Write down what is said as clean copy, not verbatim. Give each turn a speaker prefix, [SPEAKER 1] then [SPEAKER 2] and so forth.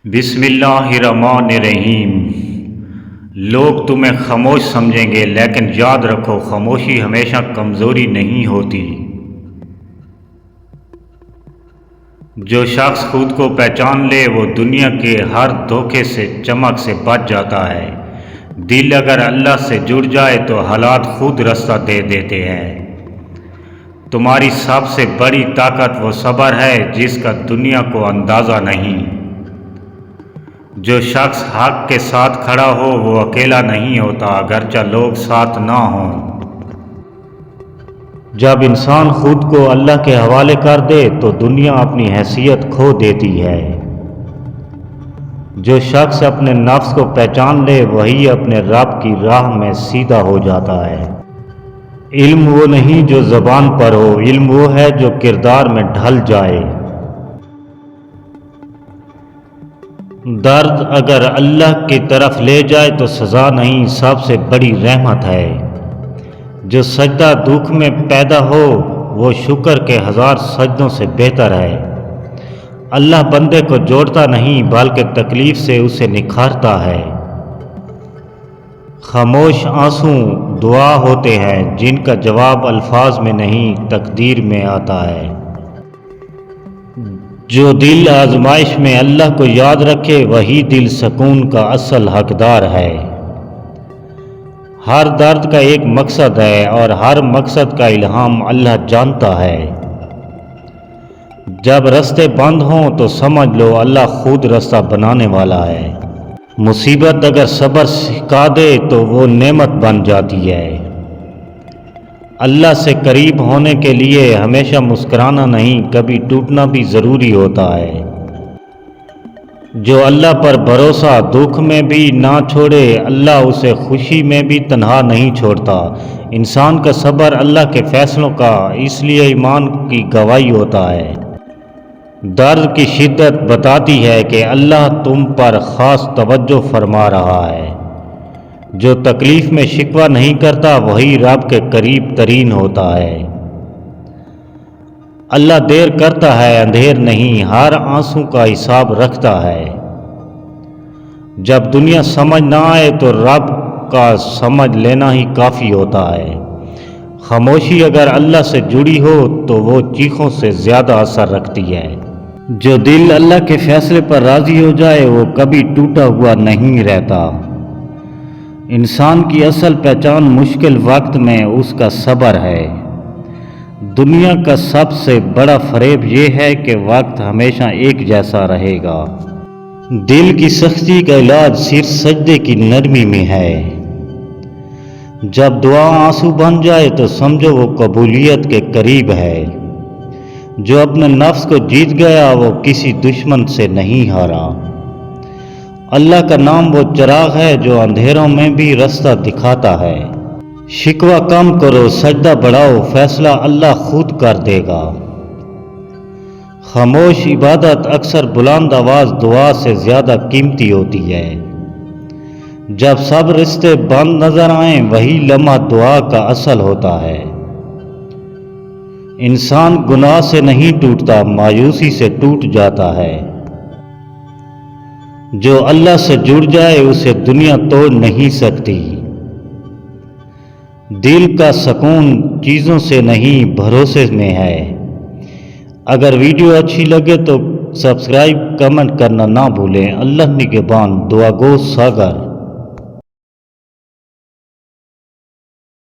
[SPEAKER 1] بسم اللہ الرحمن الرحیم۔ لوگ تمہیں خاموش سمجھیں گے، لیکن یاد رکھو خاموشی ہمیشہ کمزوری نہیں ہوتی۔ جو شخص خود کو پہچان لے وہ دنیا کے ہر دھوکے سے چمک سے بچ جاتا ہے۔ دل اگر اللہ سے جڑ جائے تو حالات خود رستہ دے دیتے ہیں۔ تمہاری سب سے بڑی طاقت وہ صبر ہے جس کا دنیا کو اندازہ نہیں۔ جو شخص حق کے ساتھ کھڑا ہو وہ اکیلا نہیں ہوتا، اگرچہ لوگ ساتھ نہ ہوں۔ جب انسان خود کو اللہ کے حوالے کر دے تو دنیا اپنی حیثیت کھو دیتی ہے۔ جو شخص اپنے نفس کو پہچان لے وہی اپنے رب کی راہ میں سیدھا ہو جاتا ہے۔ علم وہ نہیں جو زبان پر ہو، علم وہ ہے جو کردار میں ڈھل جائے۔ درد اگر اللہ کی طرف لے جائے تو سزا نہیں، سب سے بڑی رحمت ہے۔ جو سجدہ دکھ میں پیدا ہو وہ شکر کے 1000 سجدوں سے بہتر ہے۔ اللہ بندے کو جوڑتا نہیں بلکہ تکلیف سے اسے نکھارتا ہے۔ خاموش آنسو دعا ہوتے ہیں جن کا جواب الفاظ میں نہیں تقدیر میں آتا ہے۔ جو دل آزمائش میں اللہ کو یاد رکھے وہی دل سکون کا اصل حقدار ہے۔ ہر درد کا ایک مقصد ہے اور ہر مقصد کا الہام اللہ جانتا ہے۔ جب راستے بند ہوں تو سمجھ لو اللہ خود راستہ بنانے والا ہے۔ مصیبت اگر صبر سکھا دے تو وہ نعمت بن جاتی ہے۔ اللہ سے قریب ہونے کے لیے ہمیشہ مسکرانا نہیں، کبھی ٹوٹنا بھی ضروری ہوتا ہے۔ جو اللہ پر بھروسہ دکھ میں بھی نہ چھوڑے اللہ اسے خوشی میں بھی تنہا نہیں چھوڑتا۔ انسان کا صبر اللہ کے فیصلوں کا اس لیے ایمان کی گواہی ہوتا ہے۔ درد کی شدت بتاتی ہے کہ اللہ تم پر خاص توجہ فرما رہا ہے۔ جو تکلیف میں شکوہ نہیں کرتا وہی رب کے قریب ترین ہوتا ہے۔ اللہ دیر کرتا ہے اندھیر نہیں، ہر آنسو کا حساب رکھتا ہے۔ جب دنیا سمجھ نہ آئے تو رب کا سمجھ لینا ہی کافی ہوتا ہے۔ خاموشی اگر اللہ سے جڑی ہو تو وہ چیخوں سے زیادہ اثر رکھتی ہے۔ جو دل اللہ کے فیصلے پر راضی ہو جائے وہ کبھی ٹوٹا ہوا نہیں رہتا۔ انسان کی اصل پہچان مشکل وقت میں اس کا صبر ہے۔ دنیا کا سب سے بڑا فریب یہ ہے کہ وقت ہمیشہ ایک جیسا رہے گا۔ دل کی سختی کا علاج صرف سجدے کی نرمی میں ہے۔ جب دعا آنسو بن جائے تو سمجھو وہ قبولیت کے قریب ہے۔ جو اپنے نفس کو جیت گیا وہ کسی دشمن سے نہیں ہارا۔ اللہ کا نام وہ چراغ ہے جو اندھیروں میں بھی راستہ دکھاتا ہے۔ شکوہ کم کرو، سجدہ بڑھاؤ، فیصلہ اللہ خود کر دے گا۔ خاموش عبادت اکثر بلند آواز دعا سے زیادہ قیمتی ہوتی ہے۔ جب سب رشتے بند نظر آئیں وہی لمحہ دعا کا اصل ہوتا ہے۔ انسان گناہ سے نہیں ٹوٹتا، مایوسی سے ٹوٹ جاتا ہے۔ جو اللہ سے جڑ جائے اسے دنیا توڑ نہیں سکتی۔ دل کا سکون چیزوں سے نہیں بھروسے میں ہے۔ اگر ویڈیو اچھی لگے تو سبسکرائب کمنٹ کرنا نہ بھولیں۔ اللہ نگہبان، دعا گو ساگر۔